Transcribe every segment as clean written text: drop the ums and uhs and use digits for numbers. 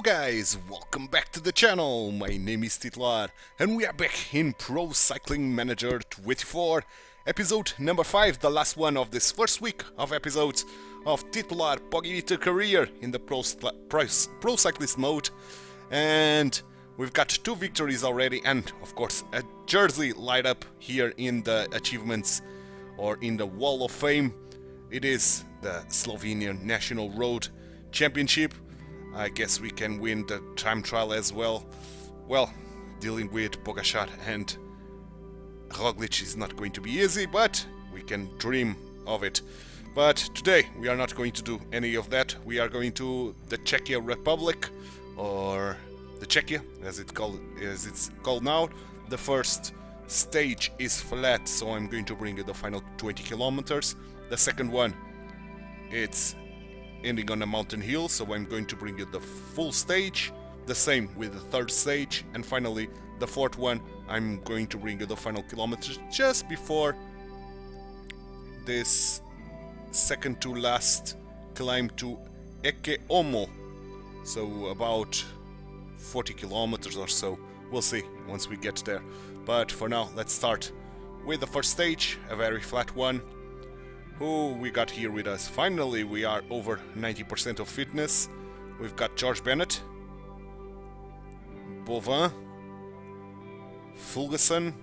guys, welcome back to the channel. My name is Titular and we are back in Pro Cycling Manager 24, episode number 5, the last one of this first week of episodes of Titular Pogibeater career in the Pro Cyclist mode. And we've got 2 victories already and of course a jersey light up here in the achievements or in the Wall of Fame. It is the Slovenian National Road Championship. I guess we can win the time trial as well. Well, dealing with Pogacar and Roglic is not going to be easy, but we can dream of it. But today we are not going to do any of that. We are going to the Czech Republic, or the Czechia as it's called now. The first stage is flat, so I'm going to bring you the final 20 kilometers. The second one, it's ending on a mountain hill, so I'm going to bring you the full stage. The same with the third stage, and finally the fourth one, I'm going to bring you the final kilometers just before this second to last climb to EP005, so about 40 kilometers or so. We'll see once we get there, but for now let's start with the first stage, a very flat one. Who we got here with us? Finally, we are over 90% of fitness. We've got George Bennett, Bovin, Fulgerson,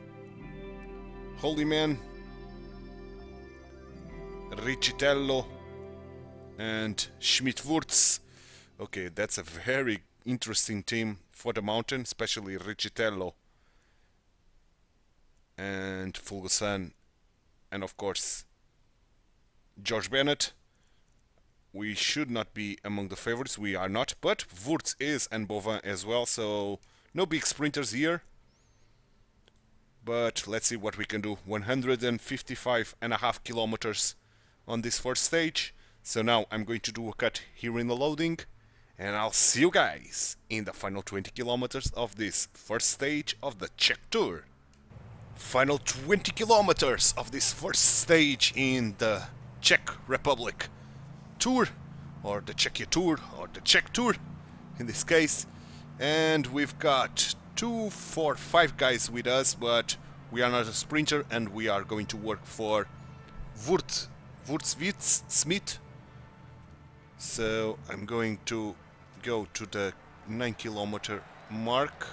Holyman, Riccitello, and Schmidt-Wurz. Okay, that's a very interesting team for the mountain, especially Riccitello and Fulgerson, and of course George Bennett. We should not be among the favorites, we are not, but Wurz is, and Bovin as well, so no big sprinters here. But let's see what we can do. 155.5 kilometers on this first stage. So now I'm going to do a cut here in the loading, and I'll see you guys in the final 20 kilometers of this first stage of the Czech Tour. Final 20 kilometers of this first stage in the Czech Republic Tour, or the Czechia Tour, or the Czech Tour in this case. And we've got 2, 4, 5 guys with us, but we are not a sprinter and we are going to work for Wurzwitz Smith. So I'm going to go to the 9 kilometer mark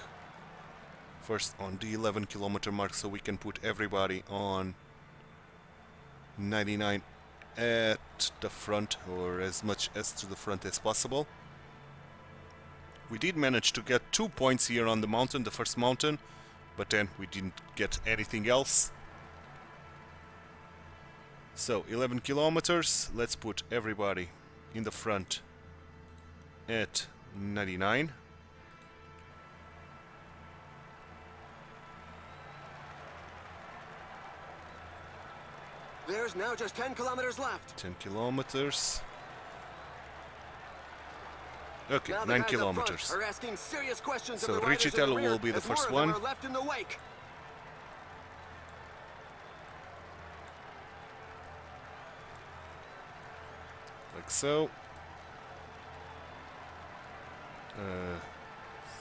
first, on the 11 kilometer mark, so we can put everybody on 99 at the front, or as much as to the front as possible. We did manage to get 2 points here on the mountain, the first mountain, but then we didn't get anything else. So 11 kilometers, let's put everybody in the front at 99. There's now just 10 kilometers left. 10 kilometers. Okay, 9 kilometers. Are asking serious questions so Riccitello will be the first one. Left in the wake. Like so.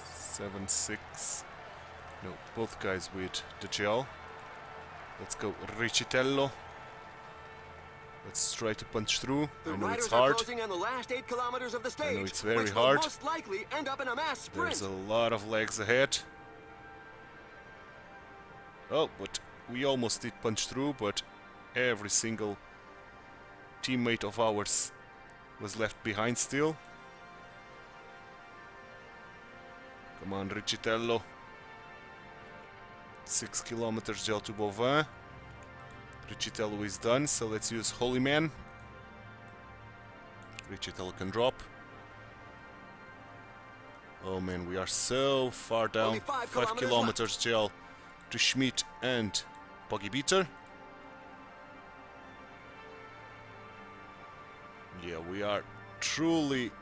7, 6. No, both guys with the gel. Let's go Riccitello. Let's try to punch through. I know it's hard. On the last 8 kilometers of the stage, I know it's very hard. Most likely end up in a mass sprint. There's a lot of legs ahead. Oh, but we almost did punch through, but every single teammate of ours was left behind still. Come on, Riccitello. 6 kilometers gel to Bovin. Riccitello is done, so let's use Holyman. Riccitello can drop. Oh man, we are so far down. Only 5 kilometers gel to Schmidt and Pogibeater. Yeah, we are truly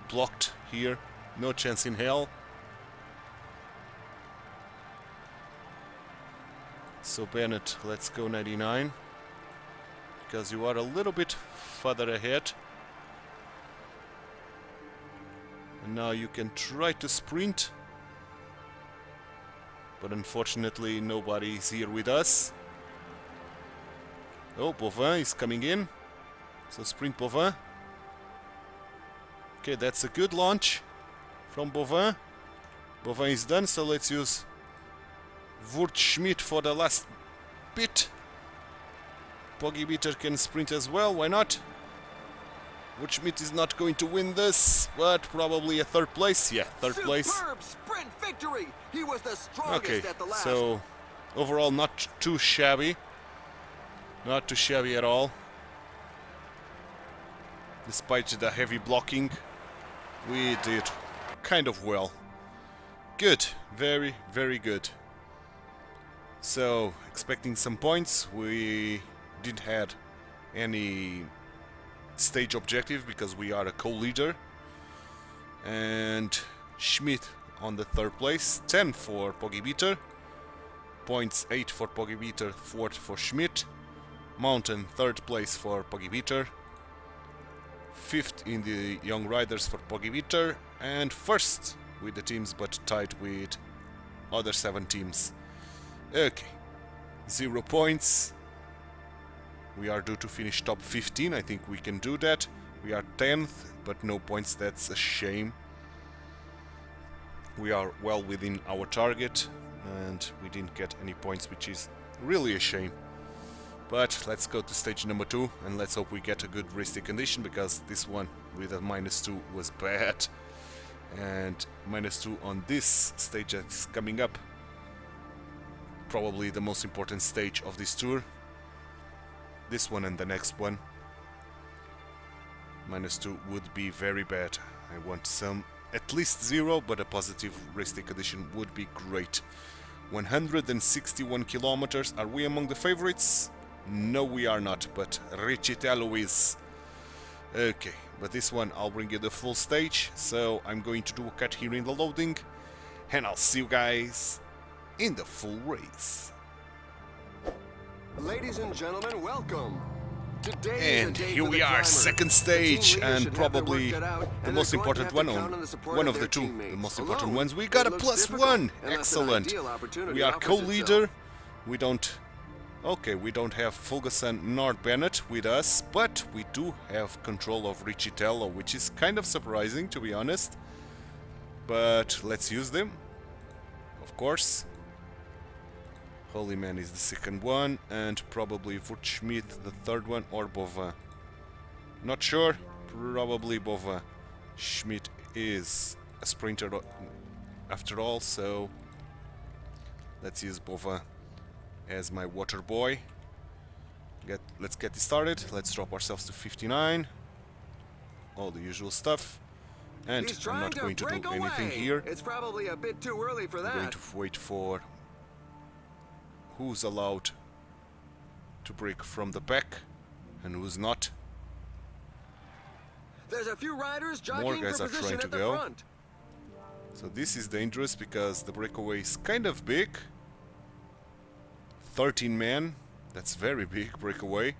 blocked here. No chance in hell. So Bennett, let's go 99, because you are a little bit further ahead. Now you can try to sprint. But unfortunately nobody is here with us. Oh, Bovin is coming in. So sprint Bovin. Okay, that's a good launch from Bovin. Bovin is done, so let's use Schmidt for the last bit. Pogibeater can sprint as well, why not? Schmidt is not going to win this, but probably a third place. Yeah, third place. Superb sprint victory. He was the strongest Okay, at the last. so overall not too shabby. Not too shabby at all. Despite the heavy blocking, we did kind of well. Good, very, very good. So, expecting some points, we didn't have any stage objective because we are a co-leader. And Schmidt on the third place, 10 for Pogibeater, points 8 for Pogibeater, 4 for Schmidt. Mountain third place for Pogibeater, 5th in the Young Riders for Pogibeater, and 1st with the teams but tied with other 7 teams. Okay, 0 points. We are due to finish top 15, I think we can do that. We are 10th, but no points, that's a shame. We are well within our target, and we didn't get any points, which is really a shame. But let's go to stage number 2, and let's hope we get a good resting condition, because this one with a -2 was bad. And -2 on this stage that's coming up. Probably the most important stage of this tour. This one and the next one. -2 would be very bad. I want some, at least 0, but a positive resting condition would be great. 161 kilometers. Are we among the favorites? No, we are not, but Richitello is. Okay, but this one I'll bring you the full stage, so I'm going to do a cut here in the loading, and I'll see you guys in the full race. Ladies and gentlemen, welcome. Today And here we are, second stage, and probably the most important one, one of the two, the most important ones. We got a +1, excellent. We are co-leader. We don't have Fulgerson nor Bennett with us, but we do have control of Richitello, which is kind of surprising, to be honest. But let's use them, of course. Holy Man is the second one, and probably Schmidt the third one, or Bovin. Not sure, probably Bovin. Schmidt is a sprinter after all, so let's use Bovin as my water boy. Let's get this started. Let's drop ourselves to 59. All the usual stuff. And I'm not going to do anything here. It's probably a bit too early for that. I'm going to wait for who's allowed to break from the back and who's not. There's a few riders jockeying More guys for are position trying to at the go. front. So this is dangerous because the breakaway is kind of big. 13 men, that's very big breakaway.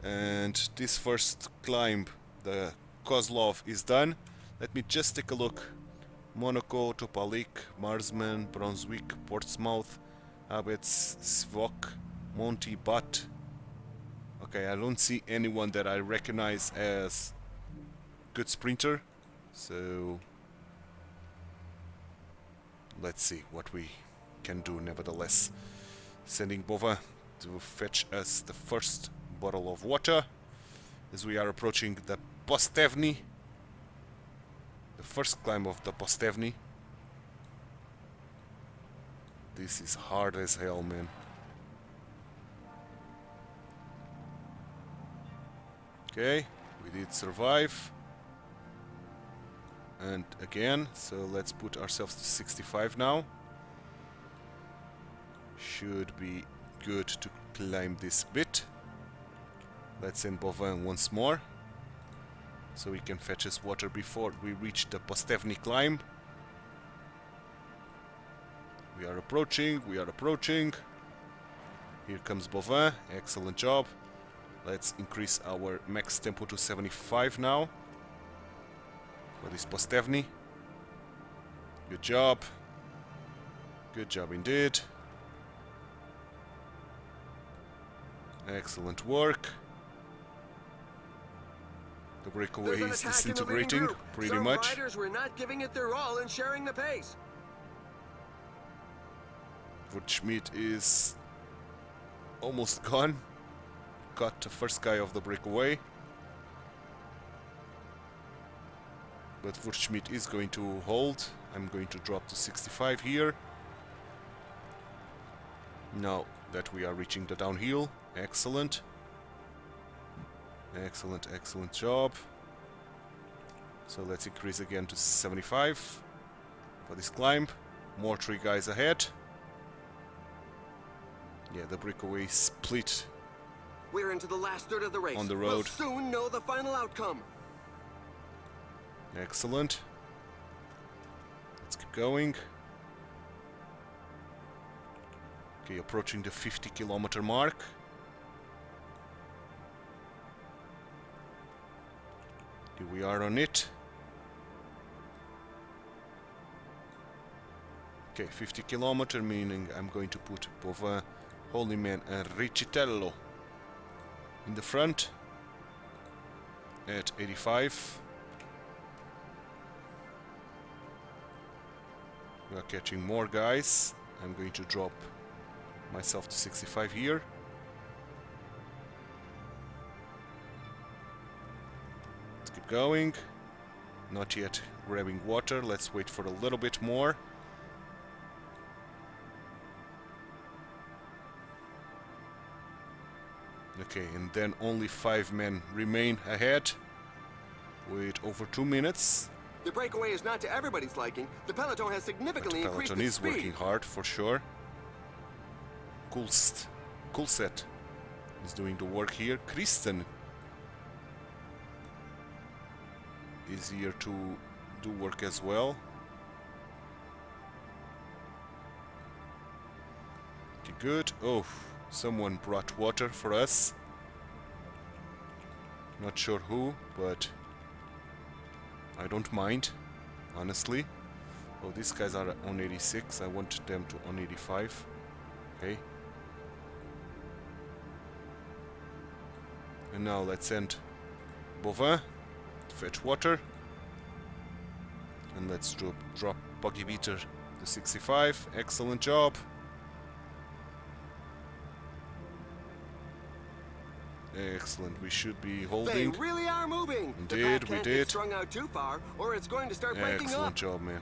And this first climb, the Kozlov, is done. Let me just take a look. Monaco, Topalik, Marsman, Brunswick, Portsmouth, Abetz, Svok, Monty, Butt. Okay, I don't see anyone that I recognize as good sprinter. So let's see what we can do nevertheless. Sending Bova to fetch us the first bottle of water as we are approaching the Postevny, the first climb of the Postevny. This is hard as hell, man. Okay, we did survive. And again, so let's put ourselves to 65 now. Should be good to climb this bit. Let's send Bovin once more, so we can fetch us water before we reach the Postevny climb. We are approaching, we are approaching. Here comes Bovin, excellent job. Let's increase our max tempo to 75 now. What is Postevny? Good job. Good job indeed. Excellent work. The breakaway is disintegrating, pretty much. Some riders were not giving it their all and sharing the pace. Schmidt is almost gone. Got the first guy of the breakaway. But Schmidt is going to hold. I'm going to drop to 65 here. Now that we are reaching the downhill. Excellent. Excellent, excellent job. So let's increase again to 75 for this climb. More 3 guys ahead. Yeah, the breakaway split. We're into the last third of the race. On the road. We'll soon know the final outcome. Excellent. Let's keep going. Okay, approaching the 50-kilometer mark. Here we are on it. Okay, 50 kilometer, meaning I'm going to put Bovin, Holyman and Riccitello in the front at 85. We are catching more guys. I'm going to drop myself to 65 here. Let's keep going. Not yet grabbing water. Let's wait for a little bit more. Okay, and then only 5 men remain ahead with over 2 minutes. The breakaway is not to everybody's liking. The peloton has significantly increased its speed. The peloton is working hard for sure. Kulset is doing the work here. Kristen is here to do work as well. Okay, good. Oh, someone brought water for us. Not sure who, but I don't mind, honestly. Oh, these guys are on 86. I want them to on 85. Okay. And now let's send Bovin to fetch water. And let's drop Pogibeater to 65. Excellent job. Excellent. We should be holding. They really are moving. Indeed, we did. Get strung out too far, or it's going to start breaking up. Excellent job, man.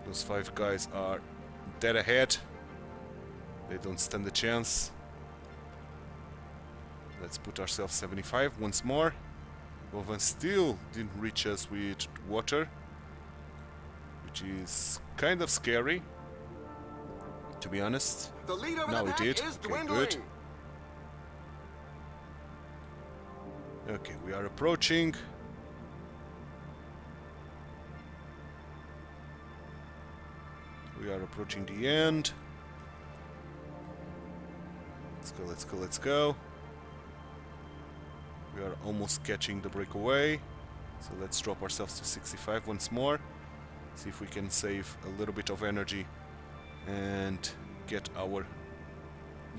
Those 5 guys are dead ahead. They don't stand a chance. Let's put ourselves 75 once more. Bovin still didn't reach us with water, which is kind of scary, to be honest. The lead over Now the we pack did. is Okay, dwindling. good. Okay, we are approaching. We are approaching the end. Let's go, let's go, let's go. We are almost catching the breakaway. So let's drop ourselves to 65 once more. See if we can save a little bit of energy and get our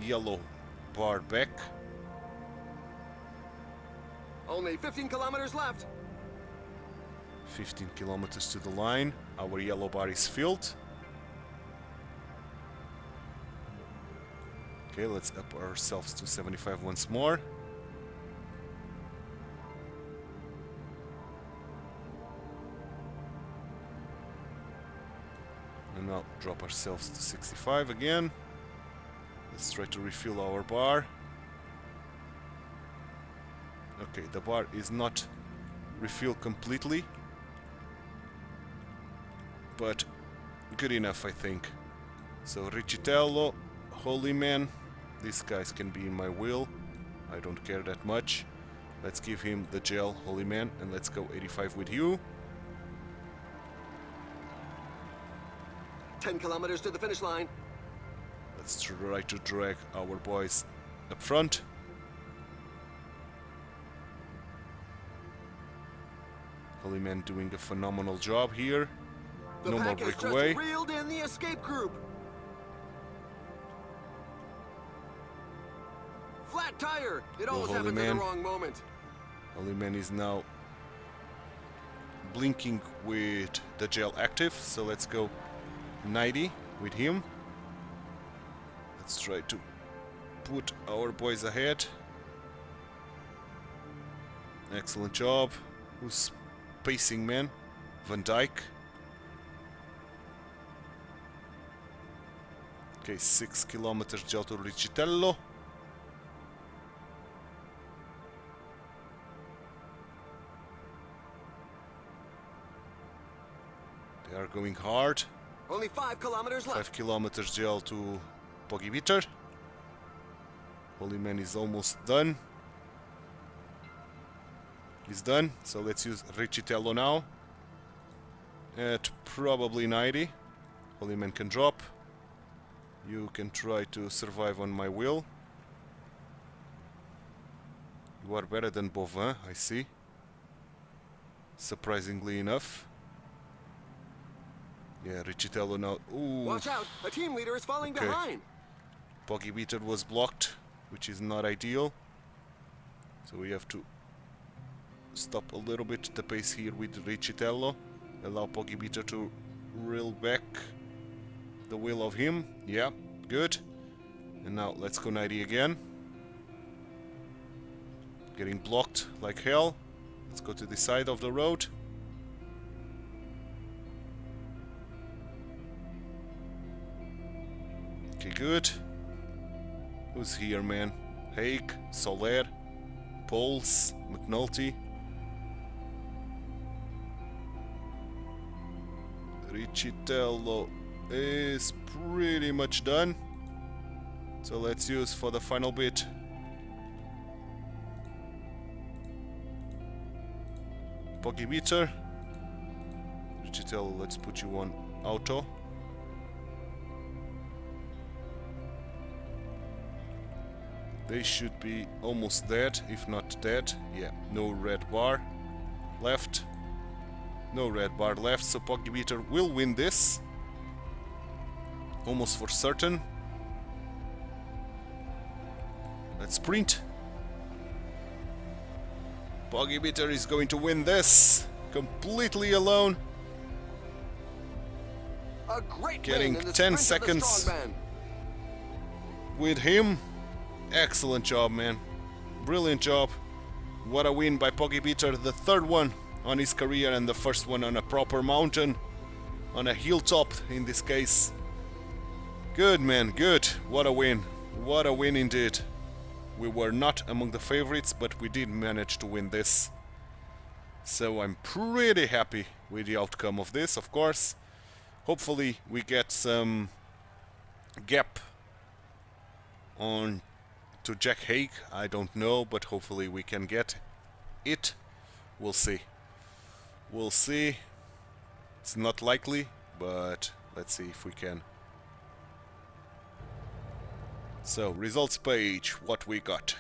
yellow bar back. Only 15 kilometers left. 15 kilometers to the line. Our yellow bar is filled. Okay, let's up ourselves to 75 once more. And now drop ourselves to 65 again. Let's try to refill our bar. Okay, the bar is not refilled completely, but good enough, I think. So Riccitello, Holyman, these guys can be in my wheel. I don't care that much. Let's give him the gel, Holyman, and let's go 85 with you. 10 kilometers to the finish line. Let's try to drag our boys up front. Holy Man doing a phenomenal job here. The No more pack has just breakaway. reeled in the escape group. Flat tire. It always Holy happens at Man. the wrong moment. Holy Man is now blinking with the gel active, so let's go 90 with him. Let's try to put our boys ahead. Excellent job. Who's pacing, man? Van Dijk. Okay, 6 kilometers gel to Ricitello. They are going hard. Only 5 kilometers left. 5 kilometers gel to Pogibeater. Holy Man is almost done. He's done, so let's use Ricitello now. At probably 90. Holy Man can drop. You can try to survive on my wheel. You are better than Bovin, I see. Surprisingly enough. Yeah, Ricitello now. Ooh. Watch out. A team leader is falling Okay. behind. Pogibeater was blocked, which is not ideal. So we have to stop a little bit the pace here with Ricitello. Allow Pogibeater to reel back the wheel of him. Yeah, good. And now let's go 90 again. Getting blocked like hell. Let's go to the side of the road. Okay, good. Who's here, man? Haig, Soler, Pols, McNulty. Ricitello is pretty much done. So let's use for the final bit. Pogibeater. Ricitello, let's put you on auto. They should be almost dead, if not dead. Yeah, no red bar left. No red bar left, so Pogibeater will win this. Almost for certain. Let's sprint. Pogibeater is going to win this completely alone. A great Getting win in the 10 sprint of the seconds. strongman. With him. Excellent job, man. Brilliant job. What a win by Pogibeater. The third one on his career and the first one on a proper mountain. On a hilltop in this case. Good, man, good. What a win. What a win indeed. We were not among the favorites, but we did manage to win this. So I'm pretty happy with the outcome of this, of course. Hopefully we get some gap on to Jack Haig. I don't know, but hopefully we can get it. We'll see. We'll see. It's not likely, but let's see if we can. So, results page, what we got.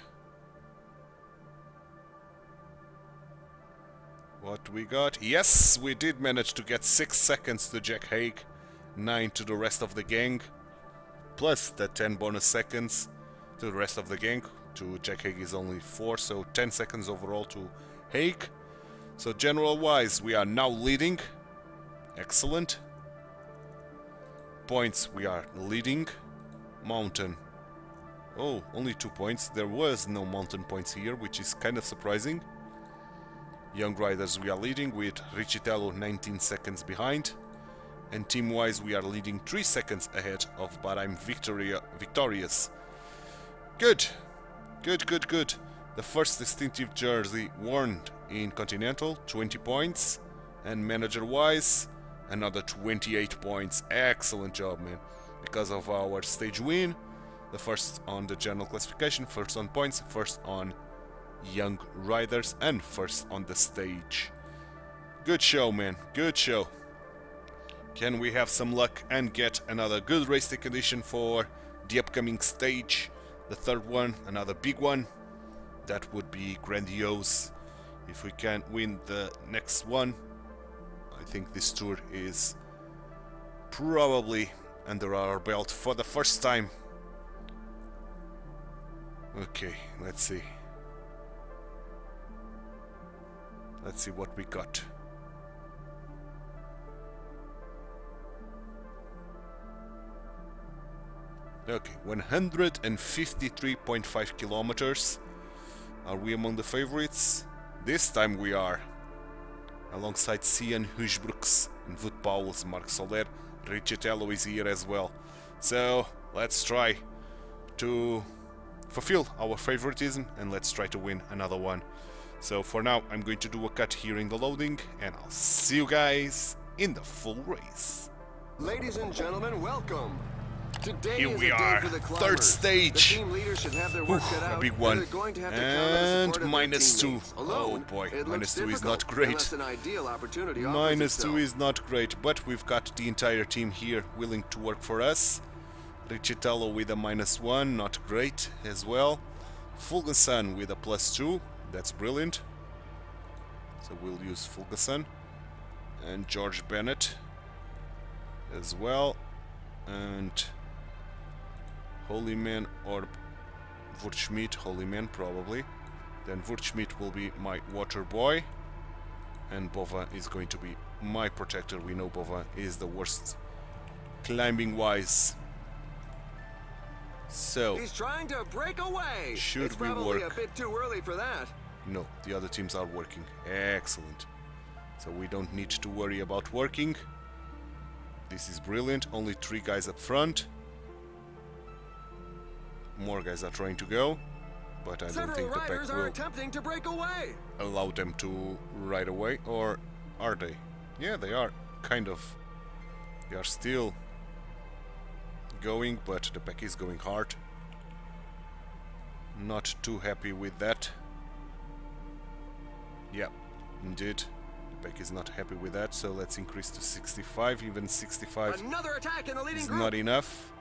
What we got? Yes, we did manage to get 6 seconds to Jack Haig, 9 to the rest of the gang, plus the 10 bonus seconds to the rest of the gang. To Jack Haig is only 4, so 10 seconds overall to Haig. So general wise, we are now leading. Excellent. Points, we are leading. Mountain. Oh, only 2 points. There was no mountain points here, which is kind of surprising. Young Riders, we are leading with Ricitello 19 seconds behind. And team-wise, we are leading 3 seconds ahead of, but I'm victorious. Good. Good, good, good. The first distinctive jersey worn in Continental, 20 points. And manager-wise, another 28 points. Excellent job, man. Because of our stage win. The first on the general classification, first on points, first on Young Riders, and first on the stage. Good show, man. Good show. Can we have some luck and get another good race day condition for the upcoming stage? The third one, another big one. That would be grandiose. If we can win the next one, I think this tour is probably under our belt for the first time. Okay, let's see. Let's see what we got. Okay, 153.5 kilometers. Are we among the favorites? This time we are. Alongside Cian, Husbrooks, and Wout Pauwels, Marc Soler, Riccitello is here as well. So let's try to fulfill our favoritism and let's try to win another one. So for now, I'm going to do a cut here in the loading, and I'll see you guys in the full race. Ladies and gentlemen, welcome. Today Here is we a day are, for the climbers. third stage. The team leaders should have their work cut out, A big one. and they're going to have to count on the And support of their -2. teammates. Alone, Oh boy, it looks -2 is difficult not great. unless an ideal opportunity offers -2 itself. is not great, but we've got the entire team here willing to work for us. Riccitello with a -1, not great as well. Fulgenson with a +2, that's brilliant. So we'll use Fulgenson. And George Bennett as well. And Holyman or Wurtschmidt, Holyman probably. Then Wurtschmidt will be my water boy. And Bova is going to be my protector. We know Bova is the worst climbing wise. So He's trying to break away. Should it's we probably work? a bit too early for that. no, the other teams are working. Excellent. So we don't need to worry about working. This is brilliant. Only 3 guys up front. More guys are trying to go, but I don't Several think the pack riders are will attempting to break away. allow them to ride away, or are they? Yeah, they are, kind of. They are still going, but the pack is going hard. Not too happy with that. Yeah, indeed. The pack is not happy with that, so let's increase to 65. Even 65 Another attack in the leading is group. not enough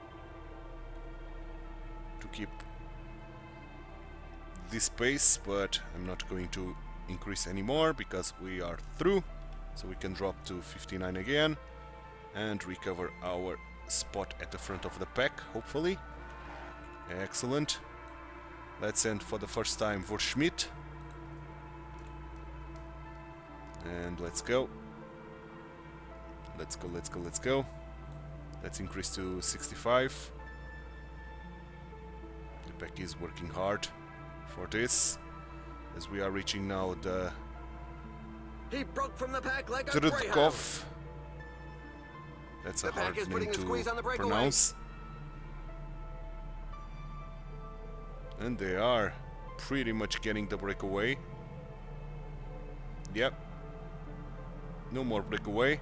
to keep this pace, but I'm not going to increase anymore because we are through. So we can drop to 59 again and recover our spot at the front of the pack, hopefully. Excellent. Let's send for the first time Wurtschmidt. And let's go. Let's go, let's go, let's go. Let's increase to 65. The pack is working hard for this, as we are reaching now the He broke from the pack like a greyhound. Trudkov. That's a The pack hard is name putting a squeeze on the to breakaway. pronounce. And they are pretty much getting the breakaway. Yep. No more breakaway.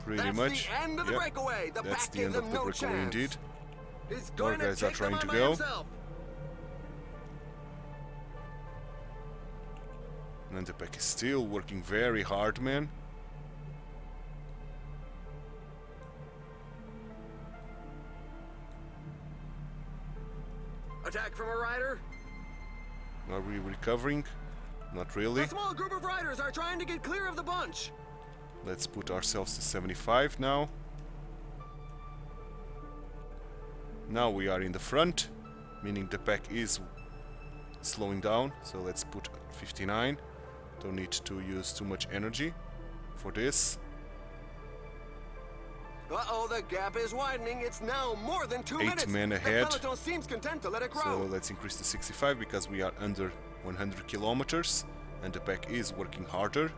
Pretty That's much. the end of the Yep. breakaway. The That's pack the end gives of him the no breakaway chance. indeed. He's More going guys to are take trying them to on by go. himself. And the pack is still working very hard, man. Attack from a rider. Are we recovering? Not really. A small group of riders are trying to get clear of the bunch. Let's put ourselves to 75 now. Now we are in the front, meaning the pack is slowing down. So let's put 59. Don't need to use too much energy for this. Uh-oh, the gap is widening. It's now more than 2 8 minutes. men ahead. The peloton seems content to let it grow. So let's increase to 65 because we are under 100 kilometers and the pack is working harder.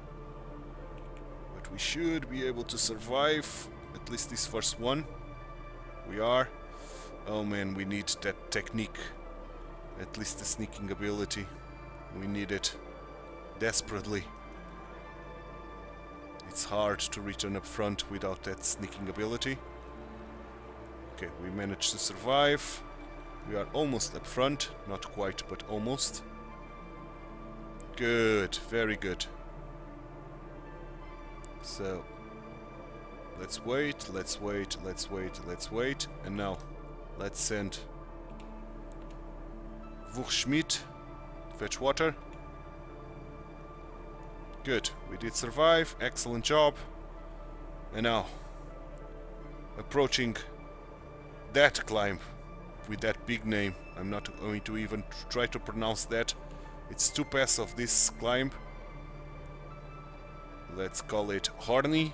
But we should be able to survive at least this first one. We are. Oh man, we need that technique. At least the sneaking ability. We need it desperately. It's hard to return up front without that sneaking ability. Okay, we managed to survive. We are almost up front. Not quite, but almost. Good, very good. So, let's wait, let's wait, let's wait, let's wait. And now, let's send Wurtschmidt, fetch water. Good, we did survive, excellent job. And now, approaching that climb with that big name. I'm not going to even try to pronounce that. It's two paths of this climb. Let's call it Horny.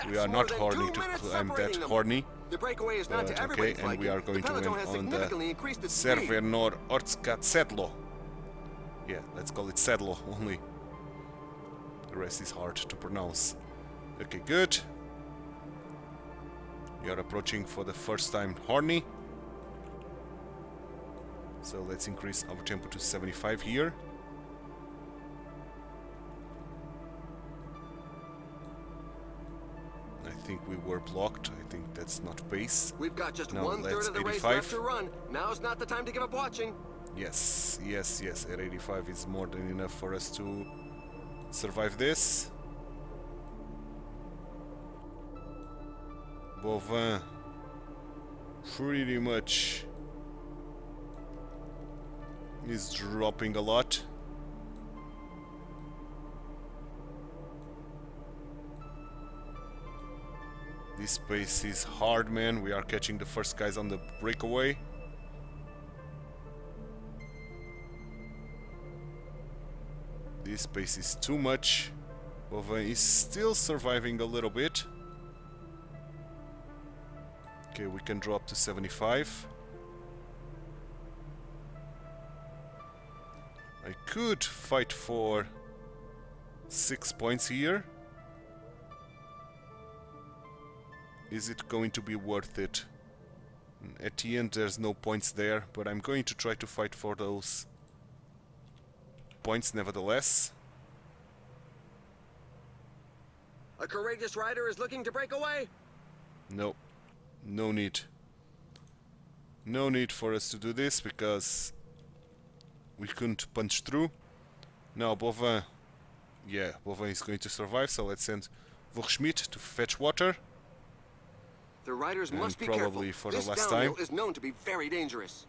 We are not horny to climb that Horny. The breakaway is not to Okay, everybody's and we liking. are going The to peloton win has on significantly the increased its speed. Servernor Ortska Sedlo. Yeah, let's call it Sedlo only. The rest is hard to pronounce. Okay, good. We are approaching for the first time Horny. So let's increase our tempo to 75 here. I think we were blocked. I think that's not pace. We've got just Now 1/3 of the race 85. left to run. Now's not the time to give up watching. Yes, yes, yes. At 85 is more than enough for us to survive this. Bovin pretty much is dropping a lot. This pace is hard, man. We are catching the first guys on the breakaway. This pace is too much. Bovin is still surviving a little bit. Okay, we can drop to 75. I could fight for 6 points here. Is it going to be worth it? At the end there's no points there, but I'm going to try to fight for those points nevertheless. A courageous rider is looking to break away. No, no need. No need for us to do this because we couldn't punch through. Now Bovin, yeah, Bovin is going to survive, so let's send Schmidt to fetch water. The riders And must be probably careful. for the This last downhill time. is known to be very dangerous.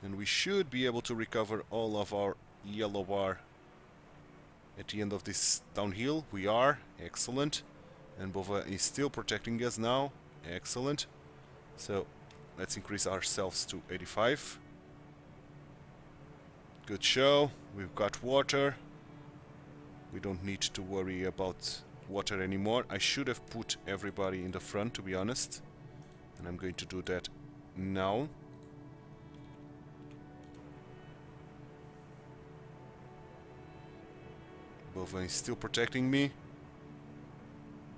And we should be able to recover all of our yellow bar at the end of this downhill. We are. Excellent. And Bova is still protecting us now. Excellent. So let's increase ourselves to 85. Good show. We've got water. We don't need to worry about water anymore. I should have put everybody in the front, to be honest. And I'm going to do that now. Bova is still protecting me.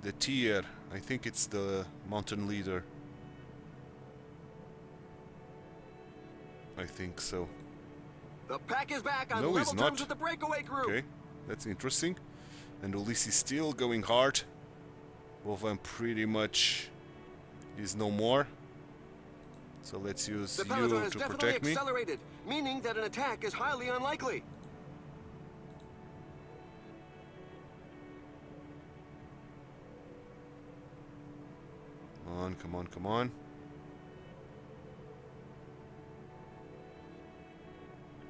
The tier, I think it's the mountain leader. I think so. The pack is back on No, he's level not. terms with the breakaway group. Okay, that's interesting. And Ulysses is still going hard. Bova pretty much is no more. So let's use The peloton you has to definitely protect me. accelerated, meaning that an attack is highly unlikely. Come on, come on, come on.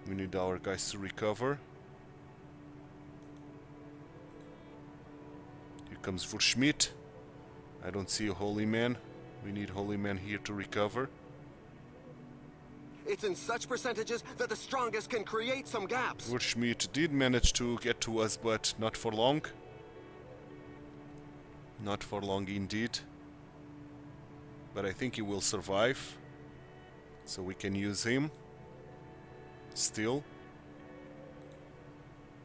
We need our guys to recover. Here comes Schmidt. I don't see a holy man. We need holy man here to recover. It's in such percentages that the strongest can create some gaps. Schmidt did manage to get to us, but not for long. Not for long indeed. But I think he will survive. So we can use him. Still.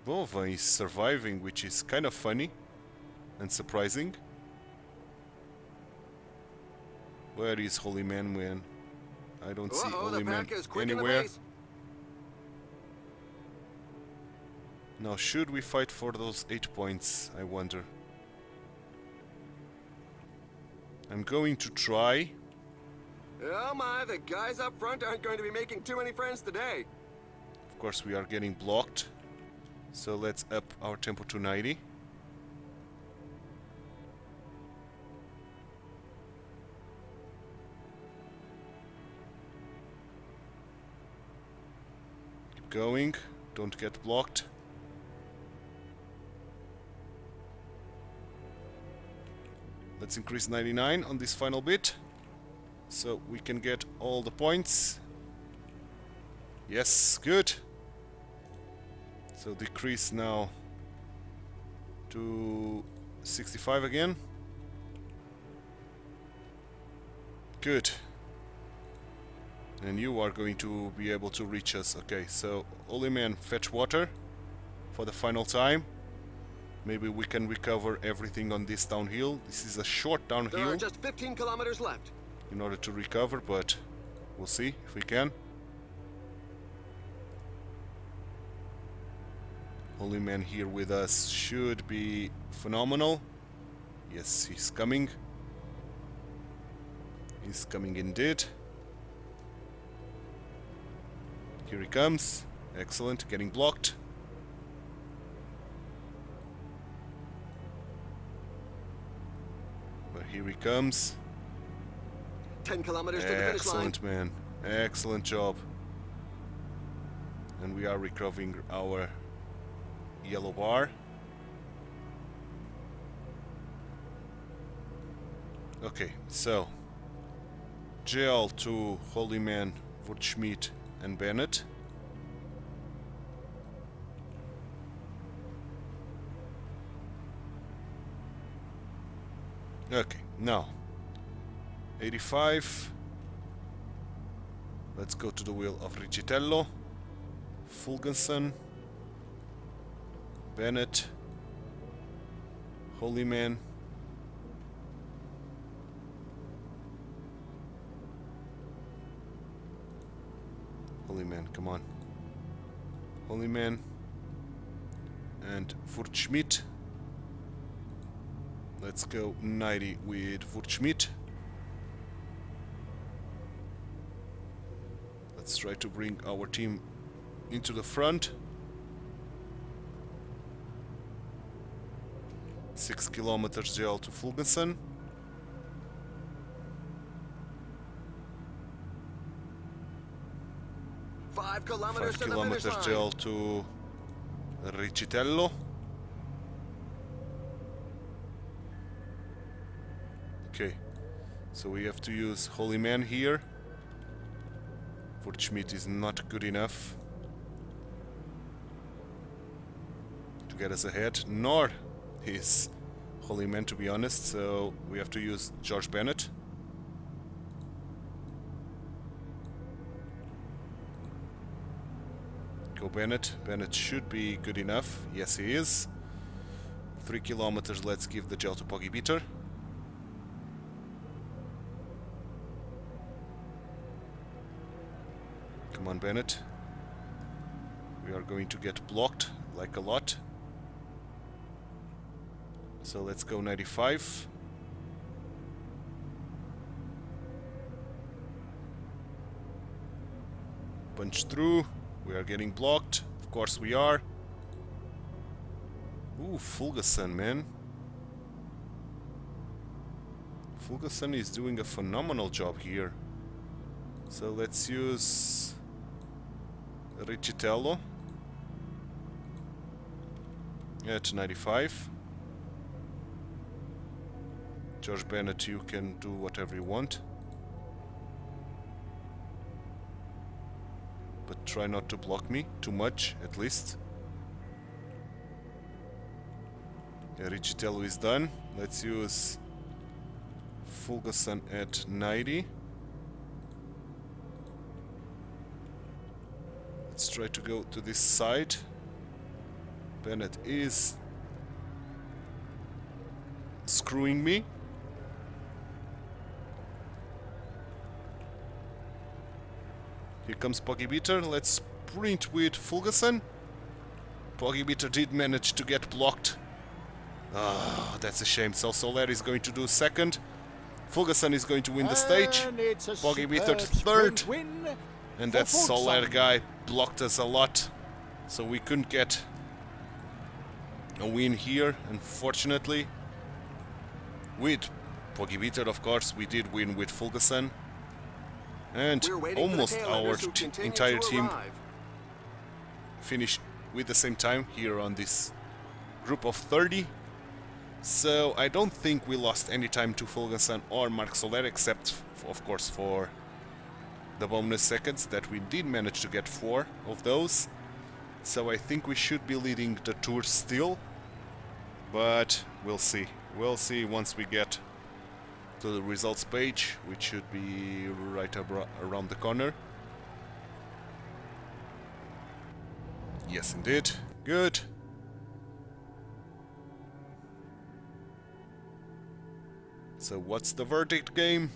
Bova is surviving, which is kind of funny and surprising. Where is Holy Man when I don't see Uh-oh, Holy the Man pack is quick in the anywhere? pace. Now, should we fight for those 8 points, I wonder? I'm going to try. Oh my, the guys up front aren't going to be making too many friends today. Of course, we are getting blocked. So let's up our tempo to 90. Keep going. Don't get blocked. Let's increase 99 on this final bit, so we can get all the points. Yes, good. So decrease now to 65 again. Good. And you are going to be able to reach us. Okay, so Holy Man, fetch water for the final time. Maybe we can recover everything on this downhill. This is a short downhill. There are just 15 kilometers left. In order to recover, but we'll see if we can. Holy Man here with us should be phenomenal. Yes, he's coming. He's coming indeed. Here he comes. Excellent, getting blocked. But here he comes. 10 kilometers to the finish line. Excellent, man. Excellent job. And we are recovering our yellow bar. Okay, so JL to Holy Man, Wurtschmidt and Bennett. Okay, now 85. Let's go to the wheel of Riccitello, Fulgenson, Bennett, Holy Man, Holy Man, come on, Holy Man, and Wurtschmidt. Let's go 90 with Wurtschmidt. Let's try to bring our team into the front. 6 kilometers gel to Fulgenson. Five kilometers 5 to the kilometers finish line. gel to Riccitello. Okay, so we have to use Holy Man here. Wurtschmidt is not good enough to get us ahead, nor is Holy Man, to be honest, so we have to use George Bennett. Go Bennett. Bennett should be good enough. Yes, he is. 3 kilometers, let's give the gel to Pogibeater. Come on, Bennett. We are going to get blocked like a lot. So let's go 95. Punch through. We are getting blocked. Of course we are. Ooh, Fulgenson, man. Fulgenson is doing a phenomenal job here. So let's use Riccitello at 95. George Bennett, you can do whatever you want, but try not to block me too much, at least. Riccitello is done. Let's use Fulgenson at 90. Let's try to go to this side. Bennett is screwing me. Here comes Pogibeater. Let's sprint with Fulgenson. Pogibeater did manage to get blocked. Oh, that's a shame. So Soler is going to do second. Fulgenson is going to win the stage. Pogibeater third. And that Soler guy blocked us a lot, so we couldn't get a win here, unfortunately. With Pogibeater, of course, we did win with Fulgenson. And almost our entire team finished with the same time here on this group of 30. So I don't think we lost any time to Fulgenson or Marc Soler, except, of course, for the bonus seconds that we did manage to get 4 of those. So I think we should be leading the Tour still, but we'll see. We'll see once we get to the results page, which should be right around the corner. Yes, indeed. Good. So what's the verdict, game?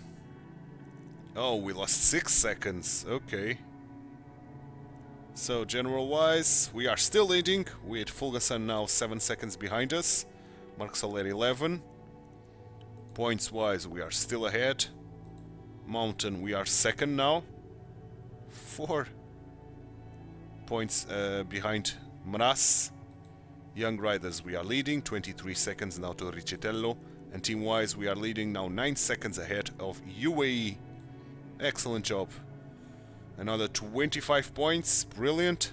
Oh, we lost 6 seconds. Okay. So general-wise, we are still leading, with Fulgenson now 7 seconds behind us. Marc Soler 11. Points-wise, we are still ahead. Mountain, we are second now. 4 points behind Mraz. Young Riders, we are leading, 23 seconds now to Riccitello. And team-wise, we are leading now 9 seconds ahead of UAE. Excellent job. Another 25 points, brilliant.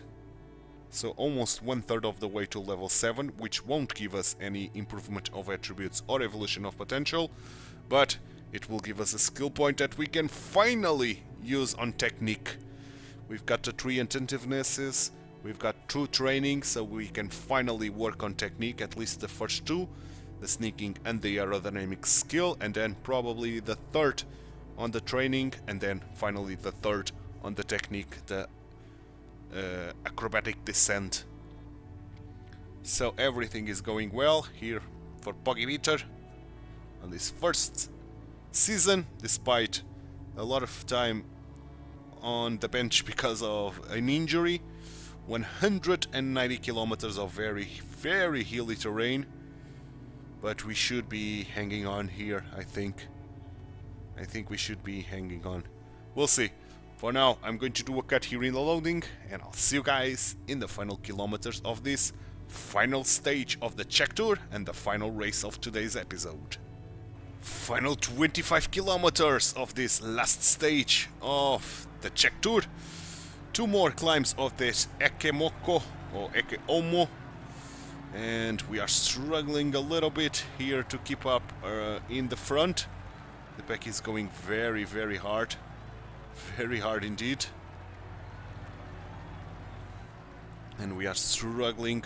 So almost 1/3 of the way to level 7, which won't give us any improvement of attributes or evolution of potential, but it will give us a skill point that we can finally use on technique. We've got the 3 attentivenesses, we've got 2 training, so we can finally work on technique, at least the first 2, the sneaking and the aerodynamic skill, and then probably the 3rd on the training, and then finally the 3rd on the technique, the acrobatic descent. So everything is going well here for Pogibeater on this first season, despite a lot of time on the bench because of an injury. 190 kilometers of very, very hilly terrain, but we should be hanging on here, I think. I think we should be hanging on. We'll see. For now, I'm going to do a cut here in the loading, and I'll see you guys in the final kilometers of this final stage of the Czech Tour and the final race of today's episode. Final 25 kilometers of this last stage of the Czech Tour. 2 more climbs of this Ekemoko or Ekeomo, and we are struggling a little bit here to keep up in the front. The pack is going very, very hard. Very hard indeed. And we are struggling.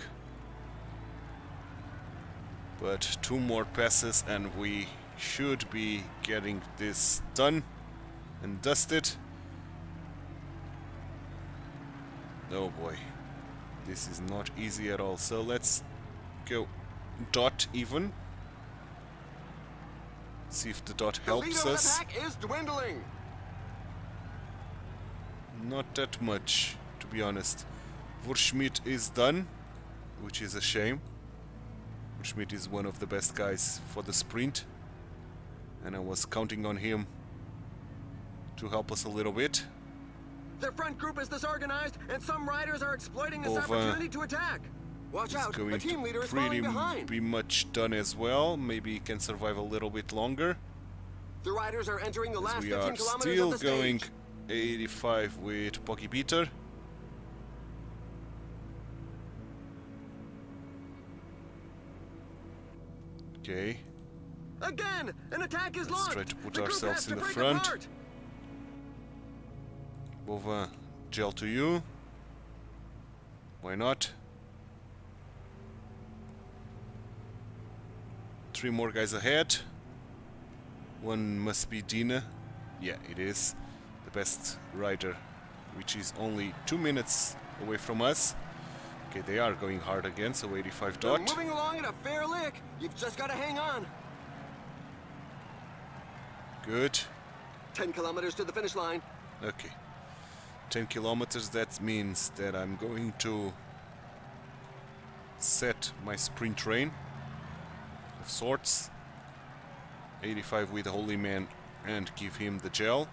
But 2 more passes and we should be getting this done and dusted. Oh boy. This is not easy at all. So let's go dot even. See if the dot helps the us. lead of the pack is dwindling. Not that much, to be honest. Wurschmidt is done, which is a shame. Wurschmidt is one of the best guys for the sprint, and I was counting on him to help us a little bit. Their front group is disorganized, and some riders are exploiting this Bova opportunity to attack. Watch is out, the going team leader to is falling pretty behind. be much done as well. Maybe he can survive a little bit longer. The riders are entering the last We 15 are kilometers still of the going stage. 85 with Pogibeater. Okay, Again, an attack is let's launched. try to put The group ourselves has to in the break front. apart. Bova, gel to you. Why not? 3 more guys ahead. One must be Dina. Yeah, it is. The best rider, which is only 2 minutes away from us. Okay, they are going hard again, so 85 They're dot. moving along at a fair lick. You've just got to hang on. Good. 10 kilometers to the finish line. Okay. 10 kilometers, that means that I'm going to set my sprint train of sorts. 85 with the Holy Man and give him the gel.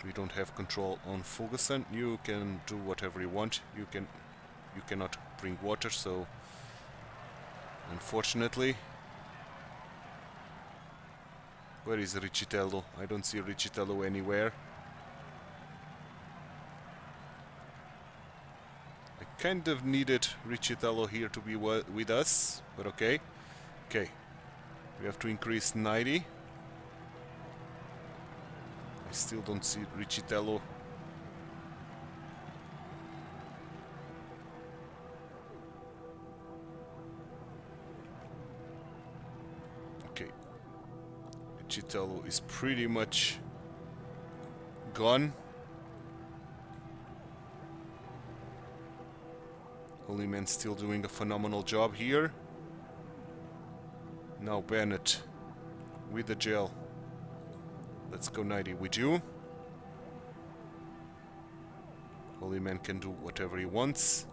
We don't have control on Fulgenson. You can do whatever you want. You cannot bring water, so unfortunately. Where is Riccitello? I don't see Riccitello anywhere. I kind of needed Richitello here to be with us, but okay. Okay, we have to increase 90. I still don't see Richitello. Okay, Richitello is pretty much gone. Holy Man still doing a phenomenal job here. Now Bennett with the gel. Let's go 90 with you. Holy Man can do whatever he wants.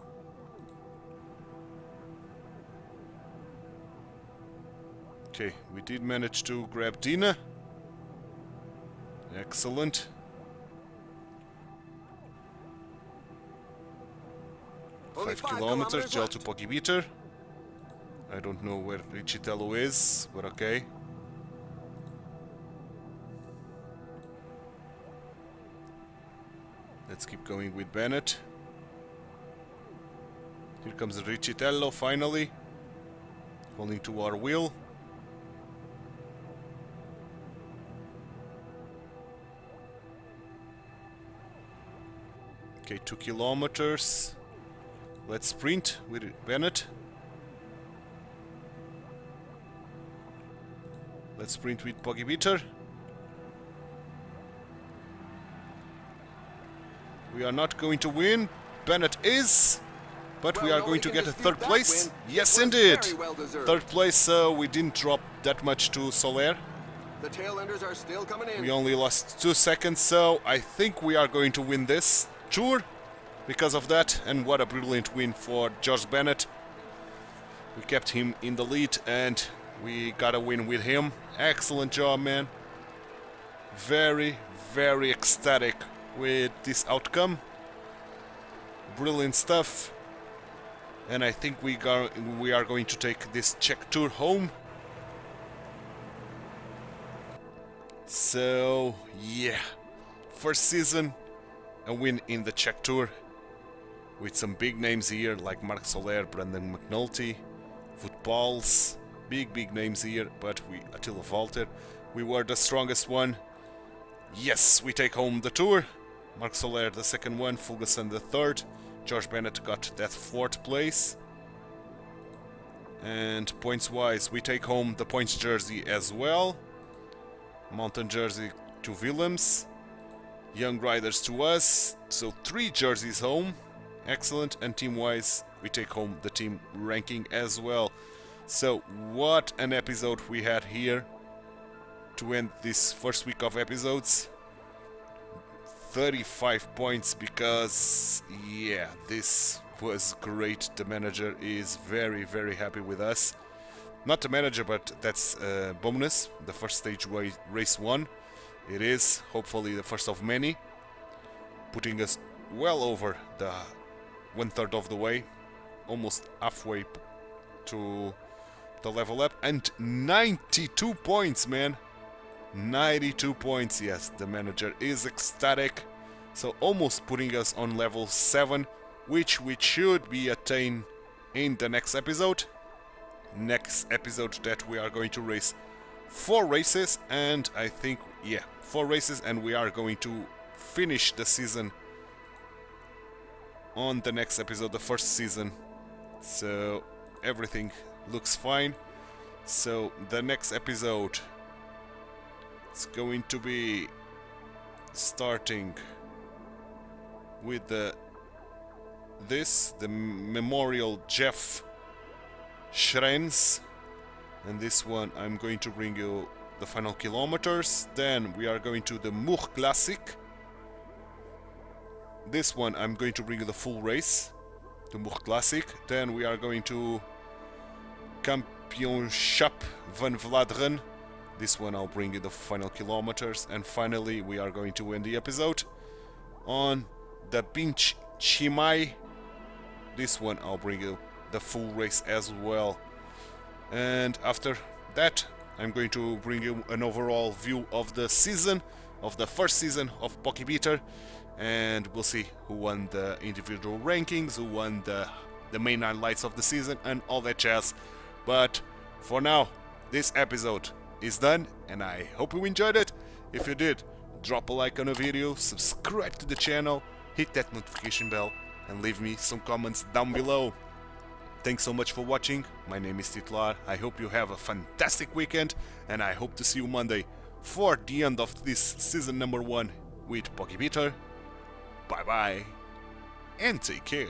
Okay, we did manage to grab Dina. Excellent. Only 5 5 kilometers, gel left. to Pogibeater. I don't know where Richitello is, but okay. Let's keep going with Bennett. Here comes Richitello finally, holding to our wheel. Okay, 2 kilometers. Let's sprint with Bennett. Let's sprint with Pogibeater. We are not going to win. Bennett is, but we are going to get a third place. Yes, indeed. Third place, so we didn't drop that much to Soler. The tailenders are still coming in. We only lost 2 seconds, so I think we are going to win this tour because of that. And what a brilliant win for George Bennett. We kept him in the lead and we got a win with him. Excellent job, man. Very, very ecstatic with this outcome. Brilliant stuff. And I think we are going to take this Czech tour home. So, yeah. First season, a win in the Czech tour. With some big names here like Marc Soler, Brandon McNulty, Footballs. Big names here, but Attila Walter, we were the strongest one. Yes, we take home the tour. Marc Soler the second one, Fulgerson the third. George Bennett got that 4th place. And points wise, we take home the points jersey as well. Mountain jersey to Willems. Young Riders to us. So 3 jerseys home. Excellent. And team wise, we take home the team ranking as well. So what an episode we had here to end this first week of episodes. 35 points because, yeah, this was great. The manager is very, very happy with us. Not the manager, but that's a bonus. The first stage race 1. It is hopefully the first of many, putting us well over the 1/3 of the way, almost halfway to the level up. And 92 points, man. 92 points, yes, the manager is ecstatic. So almost putting us on level 7, which we should be attained in the next episode. Next episode that we are going to race 4 races, and I think, yeah, 4 races, and we are going to finish the season on the next episode, the first season. So everything looks fine. So the next episode, it's going to be starting with the Memorial Jeff Schreins, and this one I'm going to bring you the final kilometers. Then we are going to the Mur Classic. This one I'm going to bring you the full race, the Mur Classic. Then we are going to Kampioenschap van Vlaanderen. This one I'll bring you the final kilometers. And finally we are going to end the episode on the Binch Chimay. This one I'll bring you the full race as well. And after that I'm going to bring you an overall view of the season, of the first season of Pogibeater. and we'll see who won the individual rankings, who won the main highlights of the season, and all that jazz. But for now, this episode is done, and I hope you enjoyed it. If you did, drop a like on the video, subscribe to the channel, hit that notification bell, and leave me some comments down below. Thanks so much for watching. My name is Titular. I hope you have a fantastic weekend, and I hope to see you Monday for the end of this season number 1 with Pogibeater. Bye bye, and take care.